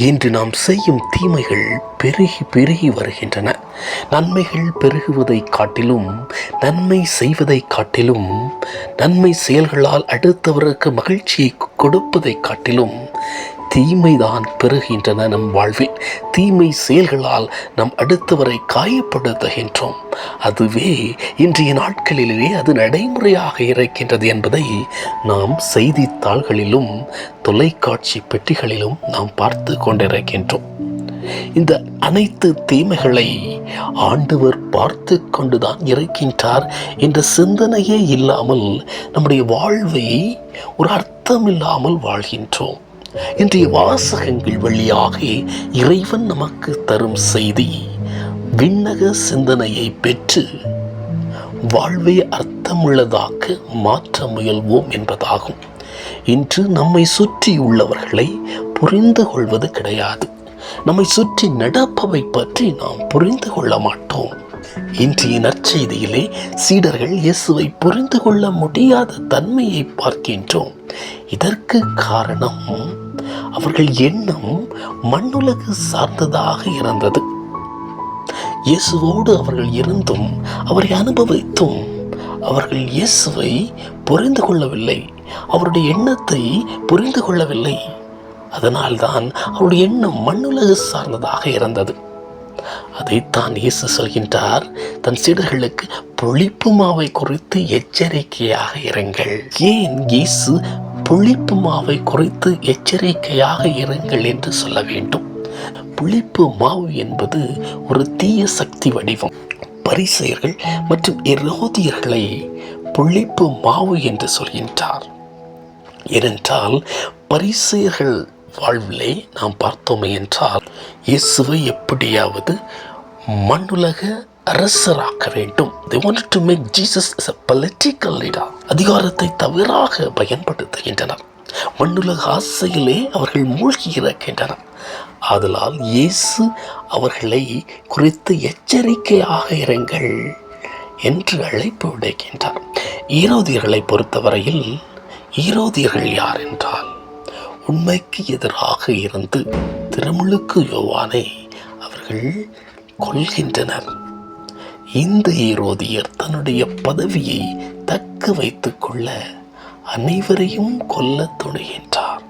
இன்று நாம் செய்யும் தீமைகள் பெருகி பெருகி வருகின்றன. நன்மைகள் பெருகுவதை காட்டிலும், நன்மை செய்வதை காட்டிலும், நன்மை செயல்களால் அடுத்தவருக்கு மகிழ்ச்சியை கொடுப்பதை காட்டிலும் தீமைதான் பெருகின்றன. நம் வாழ்வில் தீமை செயல்களால் நம் அடுத்தவரை காயப்படுத்துகின்றோம். அதுவே இன்றைய நாட்களிலே அது நடைமுறையாக இருக்கின்றது என்பதை நாம் செய்தித்தாள்களிலும் தொலைக்காட்சி பெட்டிகளிலும் நாம் பார்த்து கொண்டிருக்கின்றோம். இந்த அனைத்து தீமைகளை ஆண்டவர் பார்த்து கொண்டுதான் இருக்கின்றார் என்ற சிந்தனையே இல்லாமல் நம்முடைய வாழ்வை ஒரு அர்த்தமில்லாமல் வாழ்கின்றோம். இன்றைய வாசகங்கள் வழியாக இறைவன் நமக்கு தரும் செய்தி விண்ணக சிந்தனையை பெற்று வாழ்வை அர்த்தமுள்ளதாக்க மாற்ற முயல்வோம் என்பதாகும். இன்று நம்மை சுற்றி உள்ளவர்களை புரிந்து கொள்வது கிடையாது. நம்மை சுற்றி நடப்பவை பற்றி நாம் புரிந்து கொள்ள மாட்டோம். இன்றைய நற்செய்தியிலே சீடர்கள் இயேசுவை புரிந்து கொள்ள முடியாத தன்மையை பார்க்கின்றோம். இதற்கு காரணம் அவர்கள் எண்ணம் மண்ணுலகு சார்ந்ததாக இருந்தது. இயேசுவோடு அவர்கள் இருந்தும் அவரை அனுபவித்தும் அவர்கள் இயேசுவை புரிந்து கொள்ளவில்லை, அவருடைய எண்ணத்தை புரிந்து கொள்ளவில்லை. அதனால்தான் அவருடைய எண்ணம் மண்ணுலகு சார்ந்ததாக இருந்தது. அதைத்தான் இயேசு சொல்கின்றார் தன் சீடர்களுக்கு, புளிப்பு மாவை குறித்து எச்சரிக்கையாக இருங்கள். ஏன் இயேசு புளிப்பு மாவை குறித்து எச்சரிக்கையாக இருங்கள் என்று சொல்ல வேண்டும்? புளிப்பு மாவு என்பது ஒரு தீய சக்தி வடிவம். பரிசேயர்கள் மற்றும் ஏரோதியர்களை புளிப்பு மாவு என்று சொல்கின்றார். ஏனென்றால் பரிசேயர்கள் வாழ்விலே நாம் பார்த்தோமே என்றால் இயேசுவை எப்படியாவது மண்ணுலக அரசராக்க வேண்டும். They wanted to make Jesus as a political leader. அதிகாரத்தை தவறாக பயன்படுத்துகின்றனர். மண்ணுலக ஆசையிலே அவர்கள் மூழ்கி இருக்கின்றனர். ஆதலால் இயேசு அவர்களை குறித்து எச்சரிக்கையாக இருங்கள் என்று அழைப்பு விடுக்கின்றார். ஈரோதியர்களை பொறுத்தவரையில் ஈரோதியர்கள் யார் என்றால், உண்மைக்கு எதிராக இருந்து திருமுழுக்கு யோவானை அவர்கள் கொல்கின்றனர். இந்த ஈரோதியர் தன்னுடைய பதவியை தக்க வைத்துக் கொள்ள அனைவரையும் கொல்ல துணிகின்றார்.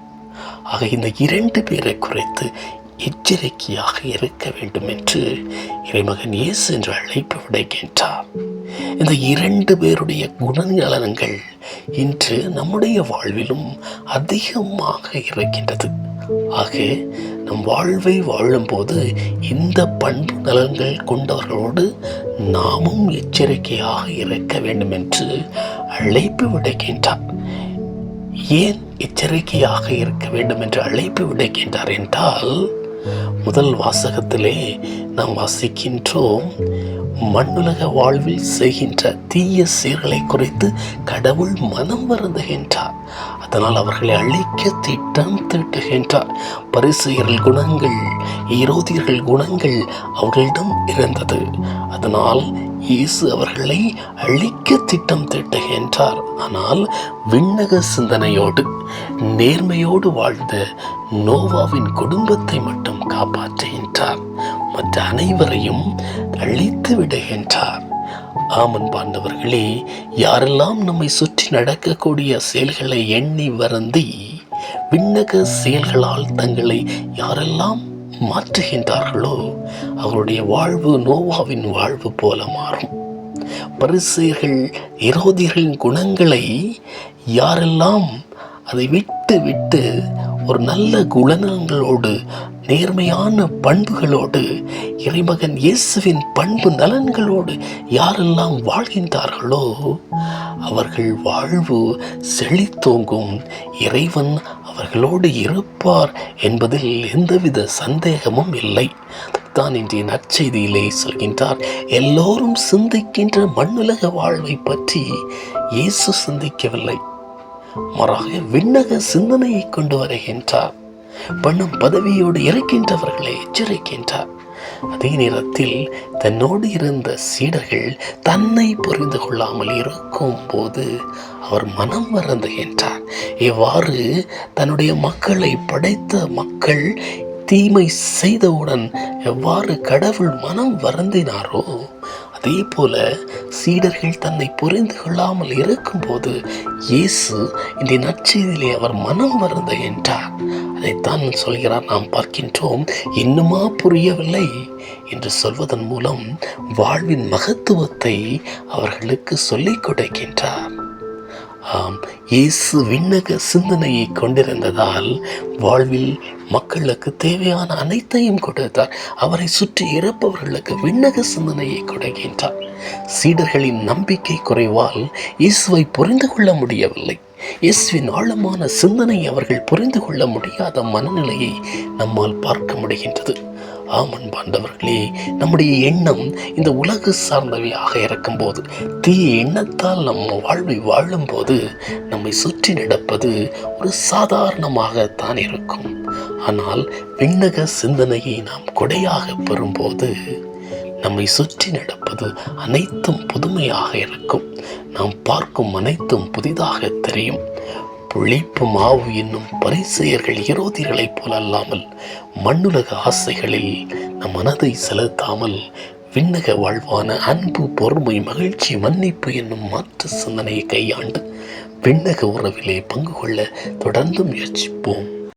ஆக இந்த இரண்டு பேரை குறித்து எச்சரிக்கையாக இருக்க வேண்டும் என்று இறைமகன் இயேசு என்று அழைப்பு விடுகின்றார். இந்த இரண்டு பேருடைய குணநலன்கள் இன்று நம்முடைய வாழ்விலும் அதிகமாக இருக்கின்றது. ஆக நம் வாழ்வை வாழும்போது இந்த பண்பு நலன்கள் கொண்டவர்களோடு நாமும் எச்சரிக்கையாக இருக்க வேண்டும் என்று அழைப்பு விடுகின்றார். ஏன் எச்சரிக்கையாக இருக்க வேண்டும் என்று அழைப்பு விடுகின்றார் என்றால், முதல் வாசகத்திலே நாம் வாசிக்கின்றோம், மண்ணுலக வாழ்வில் செய்கின்ற தீய செயல்களை குறித்து கடவுள் மனம் வருந்துகின்றார். அதனால் அவர்களை அழிக்க திட்டம் தீட்டுகின்றார். பரிசேயர்கள் குணங்கள், ஈரோதியர்கள் குணங்கள் அவர்களிடம் இருந்தது. அதனால் இயேசு அவர்களை அழிக்க திட்டம் தீட்டுகின்றார். ஆனால் விண்ணக சிந்தனையோடு நேர்மையோடு வாழ்ந்த நோவாவின் குடும்பத்தை மட்டும் காப்பாற்றுகின்றார். மற்ற அனைவரையும் அழித்து விடுகின்றார். ஆமன் பாண்டவர்களே, யாரெல்லாம் நம்மை சுற்றி நடக்கக்கூடிய செயல்களை எண்ணி வருந்தி விண்ணக செயல்களால் தங்களை யாரெல்லாம் மாற்றுகின்றார்களோ அவருடைய வாழ்வு நோவாவின் வாழ்வு போல மாறும். பரிசேயர்கள் ஈரோதியர்களின் குணங்களை யாரெல்லாம் அதை விட்டு விட்டு ஒரு நல்ல குணங்களோடு நேர்மையான பண்புகளோடு இறைமகன் இயேசுவின் பண்பு நலன்களோடு யாரெல்லாம் வாழ்கின்றார்களோ அவர்கள் வாழ்வு செழித்தோங்கும். இறைவன் அவர்களோடு இருப்பார் என்பதில் எந்தவித சந்தேகமும் இல்லை. தான் இன்றைய நற்செய்தியிலே சொல்கின்றார், எல்லோரும் சிந்திக்கின்ற மண்ணுலக வாழ்வை பற்றி இயேசு சிந்திக்கவில்லை, மாறாக விண்ணக சிந்தனையை கொண்டு வருகின்றார். பணம் பதவியோடு இருக்கின்றவர்களை எச்சரிக்கின்றார். அதே நேரத்தில் தன்னோடு இருந்த சீடர்கள் தன்னை புரிந்து கொள்ளாமல் இருக்கும் போது அவர் மனம் வருந்துகின்றார். இவ்வாறு தன்னுடைய மக்களை படைத்த மக்கள் தீமை செய்தவுடன் எவ்வாறு கடவுள் மனம் வருந்தினாரோ அதே போல சீடர்கள் தன்னை புரிந்து கொள்ளாமல் இருக்கும்போது இயேசு இந்த நற்செய்தியிலே அவர் மனம் வருந்த என்றார். அதைத்தான் சொல்கிறார். நாம் பார்க்கின்றோம், இன்னுமா புரியவில்லை என்று சொல்வதன் மூலம் வாழ்வின் மகத்துவத்தை அவர்களுக்கு சொல்லிக் கொடுக்கின்றார். ஆம், இயேசு விண்ணக சிந்தனையை கொண்டிருந்ததால் வாழ்வில் மக்களுக்கு தேவையான அனைத்தையும் கொடுத்தார். அவரை சுற்றி இருப்பவர்களுக்கு விண்ணக சிந்தனையை கொடுக்கின்றார். சீடர்களின் நம்பிக்கை குறைவால் இயேசுவை புரிந்து கொள்ள முடியவில்லை. இயேசுவின் ஆழமான சிந்தனை அவர்கள் புரிந்து கொள்ள முடியாத மனநிலையை நம்மால் பார்க்க முடிகின்றது. அன்பாண்டவர்களே, நம்முடைய எண்ணம் இந்த உலகு சார்ந்தவையாக இருக்கும்போது, தீய எண்ணத்தால் நம்ம வாழ்வை வாழும்போது நம்மை சுற்றி நடப்பது ஒரு சாதாரணமாகத்தான் இருக்கும். ஆனால் விண்ணக சிந்தனையை நாம் கொடையாக பெறும்போது நம்மை சுற்றி நடப்பது அனைத்தும் புதுமையாக இருக்கும். நாம் பார்க்கும் அனைத்தும் புதிதாக தெரியும். புளிப்பு மாவு என்னும் பரிசேயர்கள் ஏரோதியர்களைப் போல அல்லாமல் மண்ணுலக ஆசைகளில் நம் மனதை செலுத்தாமல் விண்ணக வாழ்வான அன்பு, பொறுமை, மகிழ்ச்சி, மன்னிப்பு என்னும் மாற்று சிந்தனையை கையாண்டு விண்ணக உறவிலே பங்கு கொள்ள தொடர்ந்து முயற்சிப்போம்.